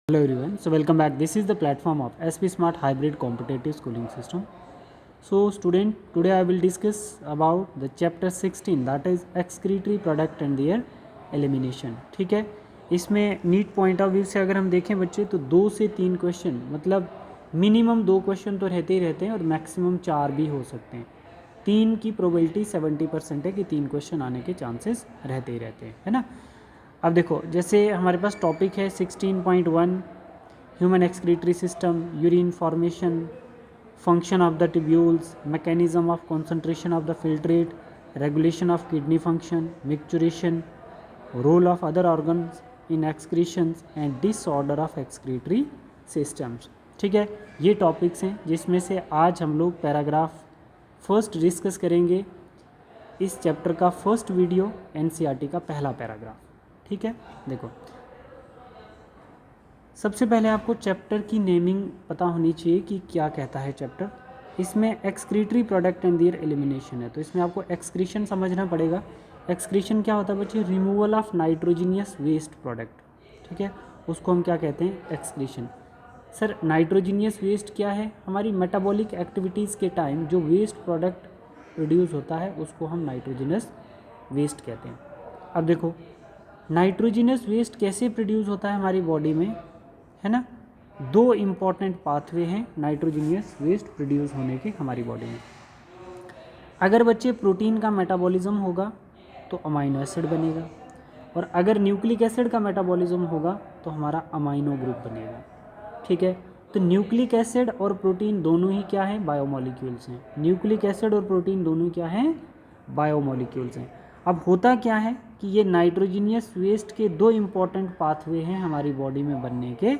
Hello everyone, so welcome back. This is the platform of SP Smart Hybrid Competitive Schooling System. So student, today I will discuss about the chapter 16, that is excretory product and their elimination. ठीक है, इसमें NEET point of view से अगर हम देखें बच्चे तो 2 से 3 क्वेश्चन, मतलब मिनिमम 2 क्वेश्चन तो रहते ही रहते हैं और मैक्सिमम 4 भी हो सकते हैं। 3 की प्रोबेबिलिटी 70% है कि 3 क्वेश्चन आने के चांसेस रहते ही रहते हैं, है ना। अब देखो, जैसे हमारे पास टॉपिक है 16.1 human excretory system, urine formation, function of the tubules, mechanism of concentration of the filtrate, regulation of kidney function, micturition, role of other organs in excretions and disorder of excretory systems. ठीक है, ये topics हैं जिसमें से आज हम लोग paragraph first discuss करेंगे। इस चैप्टर का फर्स्ट वीडियो एनसीईआरटी का पहला पैराग्राफ। ठीक है, देखो सबसे पहले आपको चैप्टर की नेमिंग पता होनी चाहिए कि क्या कहता है चैप्टर। इसमें excretory product and there elimination है, तो इसमें आपको एक्सक्रीशन समझना पड़ेगा। एक्सक्रीशन क्या होता है बच्चे? Removal of nitrogenous waste product. ठीक है, उसको हम क्या कहते हैं? एक्सक्रीशन। सर नाइट्रोजीनियस वेस्ट क्या है? हमारी मेटाबॉलिक एक्टिविटीज़ के टाइम जो वेस्ट प्रोडक्ट प्रोड्यूस होता है उसको हम नाइट्रोजीनियस वेस्ट कहते हैं। अब देखो नाइट्रोजीनियस वेस्ट कैसे प्रोड्यूस होता है हमारी बॉडी में, है ना। 2 इम्पॉर्टेंट पाथवे हैं नाइट्रोजीनियस वेस्ट प्रोड्यूस होने के हमारी बॉडी में। अगर बच्चे प्रोटीन का मेटाबॉलिज्म होगा तो अमाइनो एसिड बनेगा, और अगर न्यूक्लिक एसिड का मेटाबॉलिज्म होगा तो हमारा अमाइनो ग्रुप बनेगा। ठीक है, तो न्यूक्लिक एसिड और प्रोटीन दोनों ही क्या है? बायोमोलिक्यूल्स हैं। न्यूक्लिक एसिड और प्रोटीन दोनों क्या हैं? बायोमोलिक्यूल्स हैं। अब होता क्या है कि ये नाइट्रोजीनियस वेस्ट के 2 इम्पॉर्टेंट पाथवे हैं हमारी बॉडी में बनने के।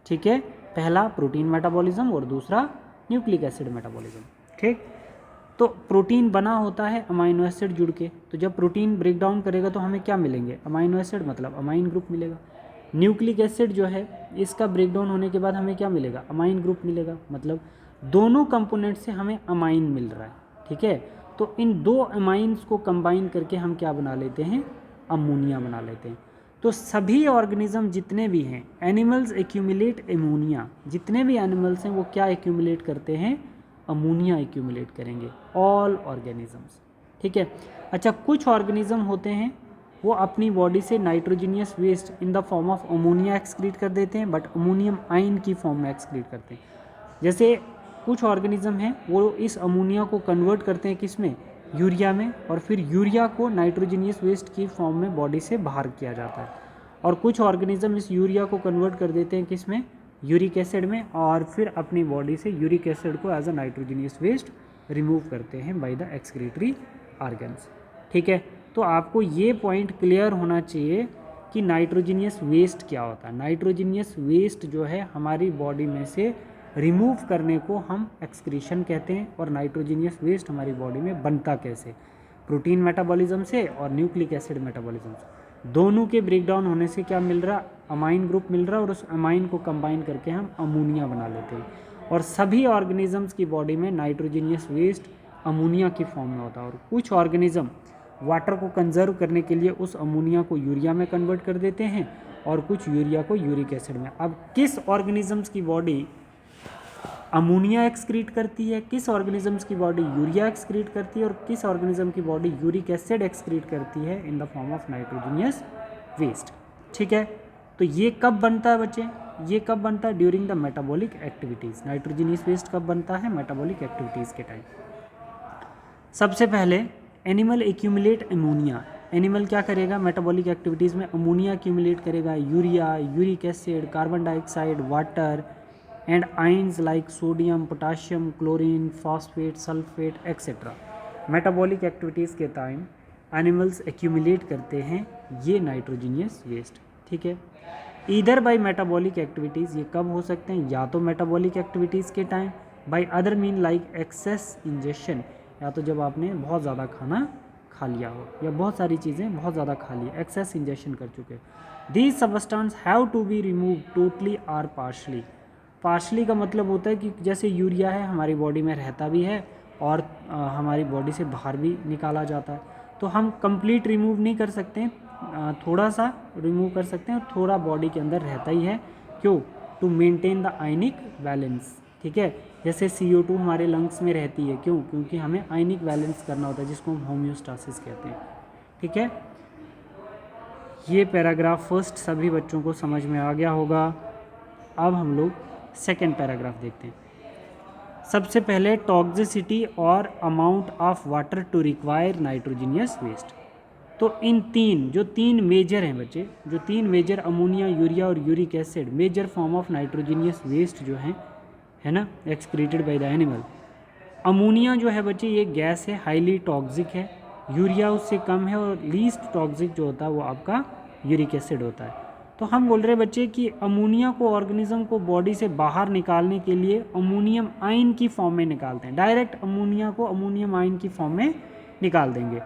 ठीक है, पहला प्रोटीन मेटाबॉलिज्म और दूसरा न्यूक्लिक एसिड मेटाबॉलिज्म। ठीक, तो प्रोटीन बना होता है अमाइनो एसिड जुड़ के, तो जब प्रोटीन ब्रेक डाउन करेगा तो हमें क्या मिलेंगे? अमाइनो एसिड, मतलब अमाइन ग्रुप मिलेगा। न्यूक्लिक एसिड जो है इसका ब्रेक डाउन होने के बाद हमें क्या मिलेगा? अमाइन ग्रुप मिलेगा, मतलब दोनों कंपोनेंट से हमें अमाइन मिल रहा है। ठीक है, तो इन 2 अमाइंस को कंबाइन करके हम क्या बना लेते हैं? अमोनिया बना लेते हैं। तो सभी ऑर्गेनिज्म जितने भी हैं, एनिमल्स एक्यूमुलेट अमोनिया। जितने भी एनिमल्स हैं वो क्या एक्यूमुलेट करते हैं? अमोनिया एक्यूमुलेट करेंगे, ऑल ऑर्गेनिजम्स। ठीक है, अच्छा कुछ ऑर्गेनिज्म होते हैं वो अपनी बॉडी से nitrogenous waste in the form of ammonia excrete कर देते हैं, बट अमोनियम आयन की फॉर्म में एक्सक्रीट करते हैं। जैसे कुछ ऑर्गेनिज्म हैं वो इस अमोनिया को कन्वर्ट करते हैं किस में? यूरिया में, और फिर यूरिया को नाइट्रोजीनियस वेस्ट की फॉर्म में बॉडी से बाहर किया जाता है। और कुछ ऑर्गेनिज्म इस यूरिया को कन्वर्ट कर देते हैं किस में? यूरिक एसिड में, और फिर अपनी बॉडी से यूरिक एसिड को as a nitrogenous waste remove करते हैं बाय द एक्सक्रीटरी ऑर्गन्स। ठीक है, तो आपको ये पॉइंट क्लियर होना चाहिए कि नाइट्रोजीनियस वेस्ट क्या होता है। नाइट्रोजीनियस वेस्ट जो है हमारी बॉडी में से रिमूव करने को हम एक्सक्रीशन कहते हैं। और नाइट्रोजीनियस वेस्ट हमारी बॉडी में बनता कैसे? प्रोटीन मेटाबॉलिज्म से और न्यूक्लिक एसिड मेटाबॉलिज्म से। दोनों के ब्रेक डाउन होने से क्या मिल रहा? अमाइन ग्रुप मिल रहा, और उस अमाइन को कंबाइन करके हम अमोनिया बना लेते हैं। और सभी ऑर्गेनिजम्स की बॉडी में नाइट्रोजीनियस वेस्ट अमोनिया की फॉर्म में होता है। और कुछ ऑर्गेनिज्म वाटर को कंजर्व करने के लिए उस अमोनिया को यूरिया में कन्वर्ट कर देते हैं, और कुछ यूरिया को यूरिक एसिड में। अब किस ऑर्गेनिजम्स की बॉडी अमोनिया एक्सक्रीट करती है, किस ऑर्गेनिजम्स की बॉडी यूरिया एक्सक्रीट करती है, और किस ऑर्गेनिज्म की बॉडी यूरिक एसिड एक्सक्रीट करती है in the form of nitrogenous waste. ठीक है, तो ये कब बनता है बच्चे? ये कब बनता है? During the metabolic activities. Nitrogenous waste कब बनता है? मेटाबॉलिक एक्टिविटीज़ के टाइम। सबसे पहले एनिमल एक्यूमुलेट अमोनिया। एनिमल क्या करेगा? मेटाबॉलिक एक्टिविटीज़ में अमोनिया एक्यूमुलेट करेगा, urea, uric acid, carbon dioxide, water and ions like sodium, potassium, chlorine, phosphate, sulphate etcetera. Metabolic activities के टाइम एनिमल्स एक्यूमुलेट करते हैं ये नाइट्रोजीनियस वेस्ट। ठीक है, ईदर बाय मेटाबॉलिक एक्टिविटीज़, ये कब हो सकते हैं? या तो मेटाबॉलिक एक्टिविटीज़ के time, by other mean like excess injection, या तो जब आपने बहुत ज़्यादा खाना खा लिया हो या बहुत सारी चीज़ें बहुत ज़्यादा खा ली, एक्सेस इंजेक्शन कर चुके हो। These substance have to be remove totally or partially. Partially का मतलब होता है कि जैसे यूरिया है हमारी बॉडी में रहता भी है और हमारी बॉडी से बाहर भी निकाला जाता है, तो हम कंप्लीट रिमूव नहीं कर सकते, थोड़ा सा रिमूव कर सकते हैं, और थोड़ा बॉडी के अंदर रहता ही है क्यों? To maintain the ionic balance, ठीक है। जैसे CO2 हमारे लंग्स में रहती है, क्यों? क्योंकि हमें आयनिक बैलेंस करना होता है, जिसको हम होम्योस्टासिस कहते हैं, ठीक है। ये पैराग्राफ फर्स्ट सभी बच्चों को समझ में आ गया होगा। अब हम लोग सेकेंड पैराग्राफ देखते हैं। सबसे पहले टॉक्सिसिटी और amount of water to require nitrogenous waste. तो इन जो तीन मेजर हैं बच्चे, जो तीन मेजर अमोनिया, यूरिया और uric acid, major form of nitrogenous waste जो हैं, है ना, excreted by the animal. Ammonia जो है बच्चे ये गैस है, हाईली टॉक्सिक है। यूरिया उससे कम है, और लीस्ट टॉक्सिक जो होता है वो आपका यूरिक एसिड होता है। तो हम बोल रहे हैं बच्चे कि अमोनिया को ऑर्गेनिज्म को बॉडी से बाहर निकालने के लिए अमोनियम आयन की फॉर्म में निकालते हैं। डायरेक्ट अमोनिया को अमोनियम आयन की फॉर्म में निकाल देंगे,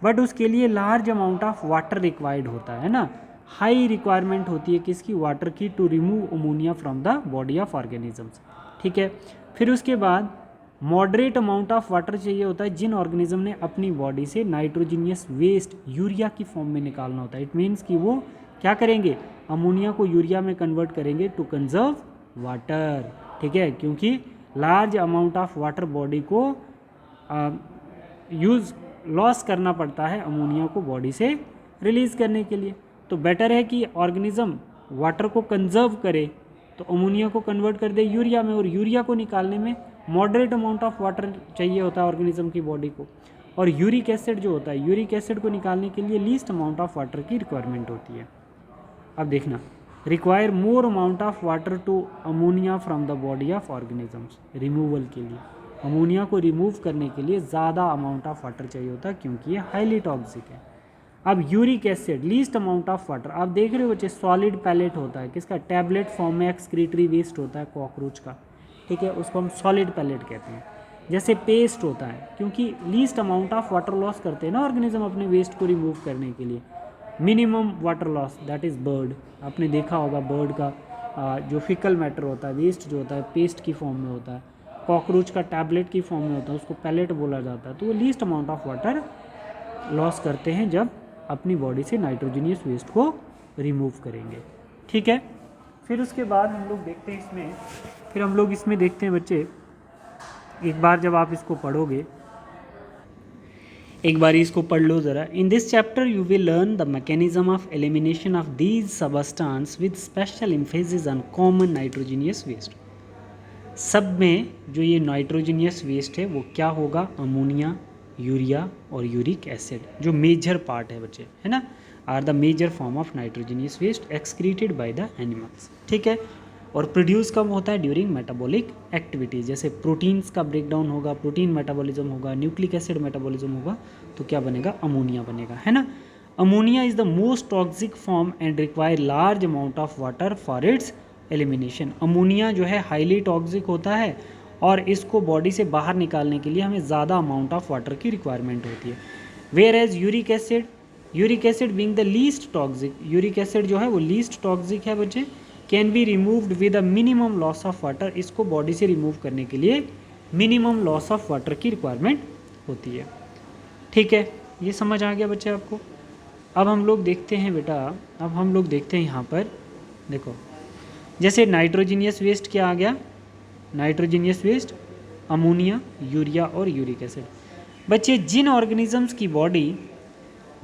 बट उसके लिए large amount of water required होता है ना, हाई रिक्वायरमेंट होती है किसकी? वाटर की, to remove ammonia from the body of organisms, ठीक है। फिर उसके बाद मॉडरेट अमाउंट ऑफ वाटर चाहिए होता है जिन ऑर्गेनिज्म ने अपनी बॉडी से नाइट्रोजीनियस वेस्ट यूरिया की फॉर्म में निकालना होता है। इट मीन्स कि वो क्या करेंगे? अमोनिया को यूरिया में कन्वर्ट करेंगे टू कंजर्व वाटर, ठीक है, क्योंकि large amount of water body को लॉस करना पड़ता है अमोनिया को बॉडी से रिलीज़ करने के लिए। तो बेटर है कि ऑर्गेनिज्म वाटर को कंजर्व करे, तो अमोनिया को कन्वर्ट कर दे यूरिया में, और यूरिया को निकालने में मॉडरेट अमाउंट ऑफ वाटर चाहिए होता है ऑर्गेनिज्म की बॉडी को। और यूरिक एसिड जो होता है, यूरिक एसिड को निकालने के लिए लीस्ट अमाउंट ऑफ वाटर की रिक्वायरमेंट होती है। अब देखना, require more amount of water to ammonia from the body of organisms. Removal के लिए, अमोनिया को रिमूव करने के लिए ज़्यादा अमाउंट ऑफ वाटर चाहिए होता है, क्योंकि ये हाईली टॉक्सिक है। अब uric acid, least amount of water. आप देख रहे हो बच्चे, सॉलिड पैलेट होता है किसका? टैबलेट फॉर्म में एक्सक्रीटरी वेस्ट होता है कॉकरोच का, ठीक है, उसको हम सॉलिड पैलेट कहते हैं। जैसे पेस्ट होता है, क्योंकि least amount of water loss करते हैं ना ऑर्गेनिज्म अपने वेस्ट को रिमूव करने के लिए। Minimum water loss, that is bird. आपने देखा होगा बर्ड का जो फिकल मैटर होता है, वेस्ट जो होता है पेस्ट की फॉर्म में होता है, कॉकरोच का टैबलेट की फॉर्म में होता है, उसको पैलेट बोला जाता है। तो वो least amount of water loss करते हैं जब अपनी बॉडी से नाइट्रोजीनियस वेस्ट को रिमूव करेंगे, ठीक है। फिर उसके बाद हम लोग देखते हैं इसमें, फिर हम लोग इसमें देखते हैं बच्चे, एक बार जब आप इसको पढ़ोगे, एक बार इसको पढ़ लो ज़रा। In this chapter you will learn the mechanism of elimination of these substance with special emphasis on common nitrogenous waste. सब में जो ये नाइट्रोजीनियस वेस्ट है वो क्या होगा? अमोनिया, यूरिया और यूरिक एसिड, जो मेजर पार्ट है बच्चे, है ना, are the major form of nitrogenous waste excreted by the animals, ठीक है। और प्रोड्यूस कब होता है? During metabolic activities. जैसे प्रोटीन्स का ब्रेकडाउन होगा, प्रोटीन मेटाबॉलिज्म होगा, न्यूक्लिक एसिड मेटाबॉलिज्म होगा, तो क्या बनेगा? अमोनिया बनेगा, है ना। Ammonia is the most toxic form and require large amount of water for it's elimination. Ammonia जो है हाईली टॉक्सिक होता है, और इसको बॉडी से बाहर निकालने के लिए हमें ज़्यादा अमाउंट ऑफ वाटर की रिक्वायरमेंट होती है। Whereas uric acid being the least toxic, uric acid जो है वो लीस्ट टॉक्सिक है बच्चे, can be removed with a minimum loss of water. इसको बॉडी से रिमूव करने के लिए मिनिमम लॉस ऑफ वाटर की रिक्वायरमेंट होती है, ठीक है। ये समझ आ गया बच्चे आपको? अब हम लोग देखते हैं बेटा, अब हम लोग देखते हैं यहाँ पर देखो, जैसे नाइट्रोजीनियस वेस्ट क्या आ गया? नाइट्रोजीनियस वेस्ट अमोनिया, यूरिया और यूरिक एसिड। बच्चे जिन ऑर्गेनिजम्स की बॉडी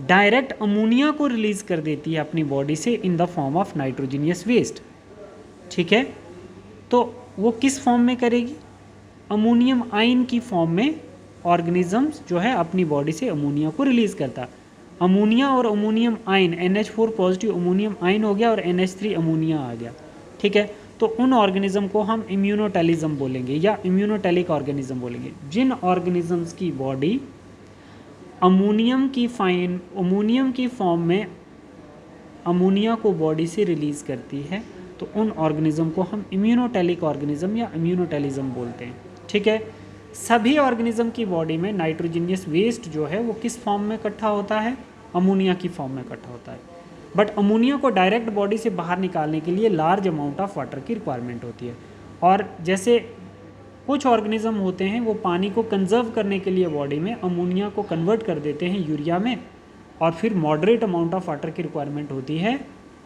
डायरेक्ट अमोनिया को रिलीज कर देती है अपनी बॉडी से in the form of nitrogenous waste, ठीक है, तो वो किस फॉर्म में करेगी? अमोनियम आयन की फॉर्म में ऑर्गेनिजम्स जो है अपनी बॉडी से अमोनिया को रिलीज करता। अमोनिया और ammonium ion, NH4 positive ammonium ion हो गया और NH3 अमोनिया आ गया, ठीक है। तो उन ऑर्गेनिज्म को हम इम्यूनोटेलिज्म बोलेंगे या इम्यूनोटेलिक ऑर्गेनिज्म बोलेंगे, जिन ऑर्गेनिजम्स की बॉडी अमोनियम की फॉर्म में अमोनिया को बॉडी से रिलीज करती है, तो उन ऑर्गेनिज्म को हम इम्यूनोटेलिक ऑर्गेनिज्म या इम्यूनोटेलिज्म बोलते हैं, ठीक है। सभी ऑर्गेनिज्म की बॉडी में नाइट्रोजीनियस वेस्ट जो है वो किस फॉर्म में इकट्ठा होता है? अमोनिया की फॉर्म में इकट्ठा होता है, बट अमोनिया को डायरेक्ट बॉडी से बाहर निकालने के लिए लार्ज अमाउंट ऑफ वाटर की रिक्वायरमेंट होती है। और जैसे कुछ ऑर्गेनिज्म होते हैं वो पानी को कंजर्व करने के लिए बॉडी में अमोनिया को कन्वर्ट कर देते हैं यूरिया में, और फिर मॉडरेट अमाउंट ऑफ वाटर की रिक्वायरमेंट होती है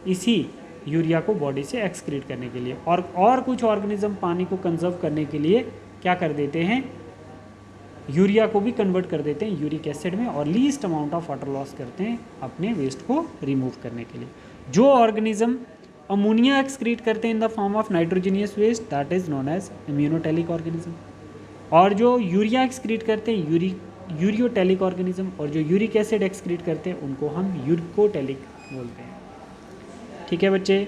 इसी यूरिया को बॉडी से एक्सक्रीट करने के लिए, और कुछ ऑर्गेनिज्म पानी को कंजर्व करने के लिए क्या कर देते हैं, यूरिया को भी कन्वर्ट कर देते हैं यूरिक एसिड में, और least amount of water loss करते हैं अपने वेस्ट को रिमूव करने के लिए। जो ऑर्गेनिज्म अमोनिया एक्सक्रीट करते हैं in the form of nitrogenous waste, that is known as ammonotelic organism. और जो यूरिया एक्सक्रीट करते हैं यूरियोटेलिक ऑर्गेनिज्म, और जो यूरिक एसिड एक्सक्रीट करते हैं उनको हम यूरिकोटेलिक बोलते हैं। ठीक है बच्चे।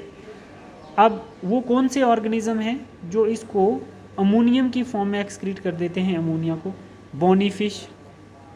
अब वो कौन से ऑर्गेनिज्म हैं जो इसको अमोनियम की फॉर्म में एक्सक्रीट कर देते हैं अमोनिया को? Bony fish,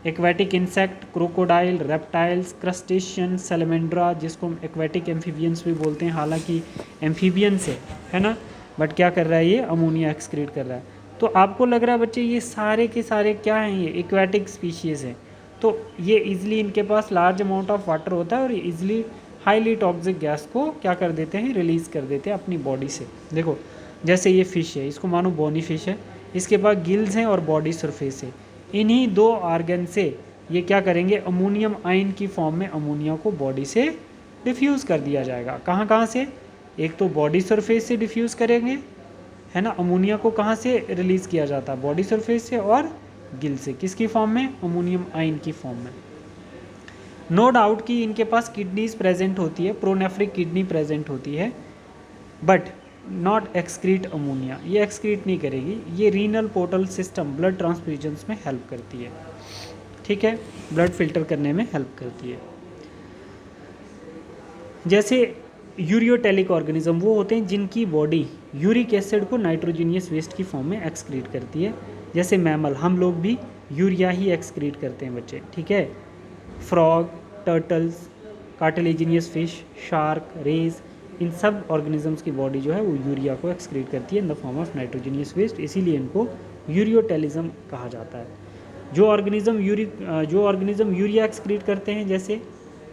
aquatic insect, crocodile, reptiles, crustacean, salamander, जिसको हम एक्वेटिक एम्फीबियंस भी बोलते हैं, हालांकि एम्फीबियंस है ना, बट क्या कर रहा है ये, अमोनिया एक्सक्रीट कर रहा है। तो आपको लग रहा है बच्चे ये सारे के सारे क्या हैं, ये एक्वेटिक स्पीशीज़ हैं, तो ये इजीली इनके पास लार्ज अमाउंट ऑफ वाटर होता है और ये इजीली हाईली टॉक्सिक गैस को क्या कर देते हैं, रिलीज़ कर देते हैं अपनी बॉडी से। देखो जैसे ये फ़िश है, इसको मानो बोनी फिश है, इसके पास गिल्स हैं और बॉडी सरफेस है। इन्हीं दो ऑर्गन से ये क्या करेंगे, अमोनियम आयन की फॉर्म में अमोनिया को बॉडी से डिफ्यूज़ कर दिया जाएगा। कहाँ कहाँ से? एक तो बॉडी सरफेस से डिफ्यूज़ करेंगे, है ना। अमोनिया को कहाँ से रिलीज़ किया जाता है? बॉडी सरफेस से और गिल से। किसकी फॉर्म में? अमोनियम आयन की फॉर्म में। नो डाउट कि इनके पास किडनीज प्रेजेंट होती है, प्रोनेफ्रिक किडनी प्रेजेंट होती है, बट नॉट एक्सक्रीट अमोनिया, ये एक्सक्रीट नहीं करेगी। ये renal portal system blood transfusions में हेल्प करती है, ठीक है, ब्लड फिल्टर करने में हेल्प करती है। जैसे यूरियोटेलिक ऑर्गेनिज्म वो होते हैं जिनकी बॉडी यूरिक एसिड को नाइट्रोजीनियस वेस्ट की फॉर्म में एक्सक्रीट करती है। जैसे मैमल, हम लोग भी यूरिया ही एक्सक्रीट करते हैं बच्चे, ठीक है। Frog, turtles, cartilaginous fish, shark, rays, इन सब ऑर्गेनिजम्स की बॉडी जो है वो यूरिया को एक्सक्रीट करती है in the form of nitrogenous waste, इसीलिए इनको यूरियोटेलिज्म कहा जाता है। जो ऑर्गेनिज्म यूरिया एक्सक्रीट करते हैं, जैसे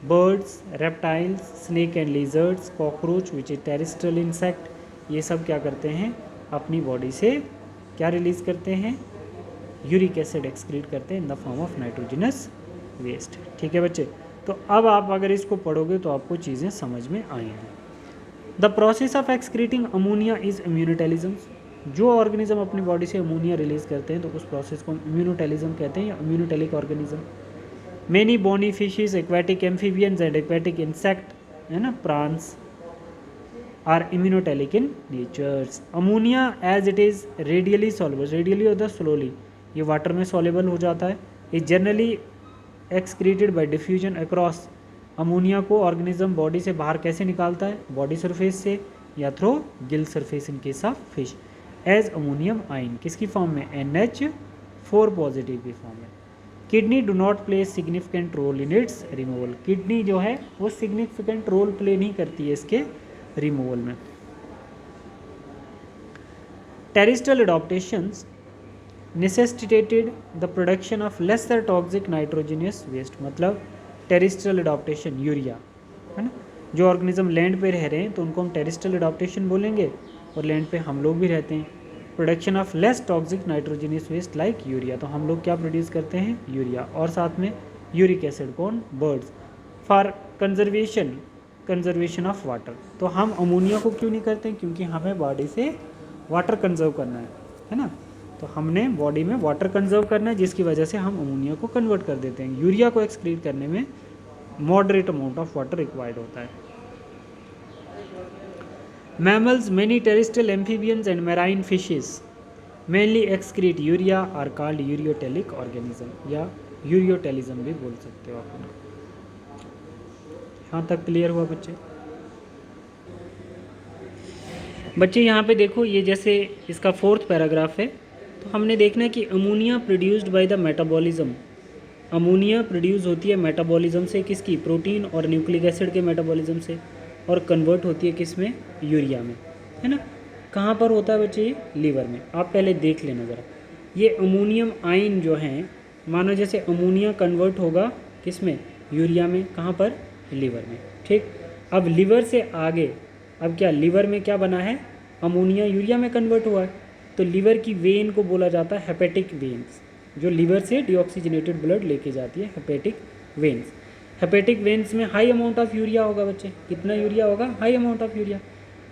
birds, reptiles, snake and lizards, cockroach which is terrestrial insect, ये सब क्या करते हैं, अपनी बॉडी से क्या रिलीज़ करते हैं, यूरिक एसिड एक्सक्रीट करते हैं in the form of nitrogenous waste. ठीक है बच्चे, तो अब आप अगर इसको पढ़ोगे तो आपको चीज़ें समझ में आएंगी। The process of excreting ammonia is ammonotelism. जो ऑर्गेनिज्म अपनी बॉडी से अमोनिया रिलीज़ करते हैं तो उस प्रोसेस को हम इम्यूनोटेलिज्म कहते हैं, या ammonotelic organism. Many bony fishes, aquatic amphibians and aquatic insect, है ना, prawns, are ammonotelic in natures. Ammonia as it is readily soluble, readily होता है स्लोली, ये वाटर में सॉल्युबल हो जाता है। Is generally excreted by diffusion across. Ammonia को ऑर्गेनिज्म बॉडी से बाहर कैसे निकालता है, बॉडी सरफेस से या through gill surface in case of fish, as ammonium ion, किसकी फॉर्म में, NH4 पॉजिटिव की फॉर्म में। Kidney do not play significant role in its removal. Kidney जो है वो सिग्निफिकेंट रोल प्ले नहीं करती है इसके रिमूवल में। Terrestrial adaptations necessitated the production of lesser toxic nitrogenous waste. मतलब टेरेस्ट्रियल एडाप्टेशन, यूरिया, है ना, जो ऑर्गेनिज्म लैंड पे रह रहे हैं तो उनको हम टेरेस्ट्रियल एडाप्टेशन बोलेंगे, और लैंड पे हम लोग भी रहते हैं। Production of less toxic nitrogenous waste like urea, तो हम लोग क्या प्रोड्यूस करते हैं, यूरिया, और साथ में यूरिक एसिड, कौन, birds. For conservation of water, तो हम अमोनिया को क्यों नहीं करते हैं, क्योंकि हमें बॉडी से वाटर कंजर्व करना है ना, तो हमने बॉडी में वाटर कंजर्व करना है, जिसकी वजह से हम अमोनिया को कन्वर्ट कर देते हैं। यूरिया को एक्सक्रीट करने में moderate amount of water required होता है। Mammals, many terrestrial amphibians and marine fishes mainly excrete urea are called ureotelic organism, या यूरियोटेलिज्म भी बोल सकते हो आप उनको। यहाँ तक क्लियर हुआ बच्चे? बच्चे यहाँ पे देखो, ये जैसे इसका 4th पैराग्राफ है, तो हमने देखना है कि ammonia produced by the metabolism. Ammonia produce होती है मेटाबॉलिज्म से, किसकी, प्रोटीन और न्यूक्लिक एसिड के मेटाबॉलिज्म से, और कन्वर्ट होती है किस में, यूरिया में, है ना। कहाँ पर होता है बच्चे, ये लीवर में। आप पहले देख लेना ज़रा, ये अमोनियम आयन जो हैं, मानो जैसे अमोनिया कन्वर्ट होगा किस में, यूरिया में, कहाँ पर, लीवर में, ठीक। अब लीवर से आगे, अब क्या, लीवर में क्या बना है, अमोनिया यूरिया में कन्वर्ट हुआ है, तो लीवर की वेन को बोला जाता है हेपेटिक वेन्स, जो लीवर से डीऑक्सीजनेटेड ब्लड लेके जाती है, हेपेटिक वेन्स। हेपेटिक वेन्स में हाई अमाउंट ऑफ यूरिया होगा बच्चे, कितना यूरिया होगा, हाई अमाउंट ऑफ यूरिया।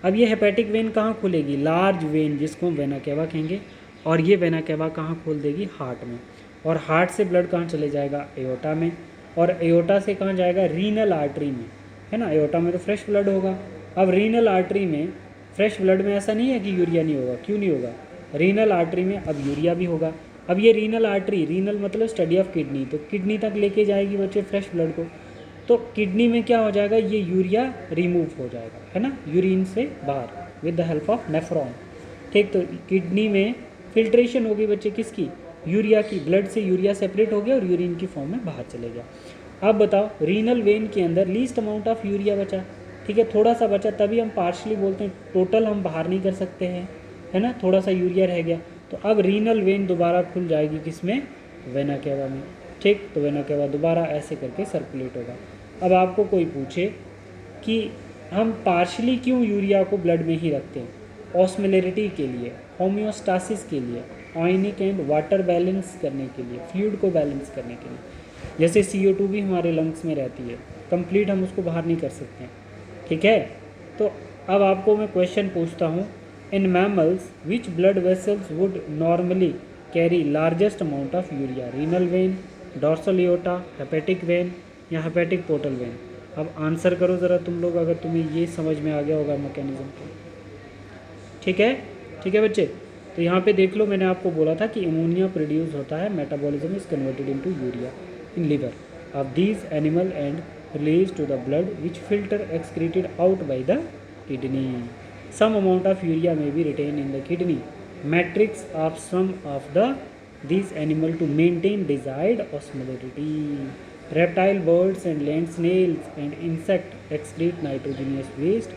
अब ये हेपेटिक वेन कहाँ खुलेगी, लार्ज वेन जिसको हम वेना केवा कहेंगे, और ये वेना केवा कहाँ खोल देगी, हार्ट में। और हार्ट से ब्लड कहाँ चले जाएगा, एओर्टा में, और एओर्टा से कहाँ जाएगा, रीनल आर्टरी में, है ना। एओर्टा में तो फ्रेश ब्लड होगा। अब रीनल आर्टरी में फ्रेश ब्लड में ऐसा नहीं है कि यूरिया नहीं होगा, क्यों नहीं होगा, रीनल आर्टरी में अब यूरिया भी होगा। अब ये रीनल आर्टरी, रीनल मतलब स्टडी ऑफ किडनी, तो किडनी तक लेके जाएगी बच्चे फ्रेश ब्लड को। तो किडनी में क्या हो जाएगा, ये यूरिया रिमूव हो जाएगा, है ना, यूरिन से बाहर with the help of nephron. ठीक, तो किडनी में फिल्ट्रेशन होगी बच्चे किसकी, यूरिया की, ब्लड से यूरिया सेपरेट हो गया और यूरिन की फॉर्म में बाहर चले गया। अब बताओ रीनल वेन के अंदर लीस्ट अमाउंट ऑफ यूरिया बचा, ठीक है, थोड़ा सा बचा, तभी हम पार्शली बोलते हैं, टोटल हम बाहर नहीं कर सकते हैं, है ना, थोड़ा सा यूरिया रह गया। तो अब रीनल वेन दोबारा खुल जाएगी किसमें, वेना केवा में। ठीक, तो वेना केवा दोबारा ऐसे करके सर्कुलेट होगा। अब आपको कोई पूछे कि हम पार्शली क्यों यूरिया को ब्लड में ही रखते हैं, ऑस्मोलैरिटी के लिए, होम्योस्टासिस के लिए, आयनिक एंड वाटर बैलेंस करने के लिए, फ्लूइड को बैलेंस करने के लिए। जैसे CO2 भी हमारे लंग्स में रहती है, कंप्लीट हम उसको बाहर नहीं कर सकते हैं, ठीक है। तो अब आपको मैं क्वेश्चन पूछता हूँ, in mammals which blood vessels would normally carry largest amount of urea, renal vein, dorsal aorta, hepatic when या हेपेटिक पोर्टल वेन। अब आंसर करो ज़रा तुम लोग, अगर तुम्हें ये समझ में आ गया होगा मैकेनिज्म को, ठीक है, ठीक है बच्चे। तो यहाँ पे देख लो, मैंने आपको बोला था कि अमोनिया प्रोड्यूस होता है, metabolism is converted into urea in liver of these animal and release to the blood which filter excreted out by the kidney. Some amount of urea may be retain in the kidney matrix of some of the these animal to maintain desired osmolarity. Reptile, birds and land snails and insect excrete nitrogenous waste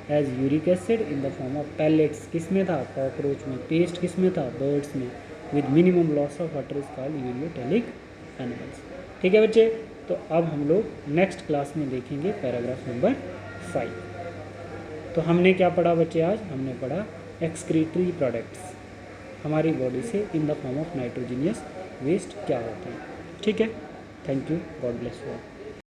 as uric acid in the form of pellets. किस में था, cockroach में। Paste किस में था, birds में। with minimum loss of water is called uriotelic animals। ठीक है बच्चे, तो अब हम लोग नेक्स्ट क्लास में देखेंगे पैराग्राफ नंबर 5। तो हमने क्या पढ़ा बच्चे आज, हमने पढ़ा एक्सक्रीटरी प्रोडक्ट्स हमारी बॉडी से in the form of nitrogenous waste क्या होते हैं। ठीक है, thank you, god bless you.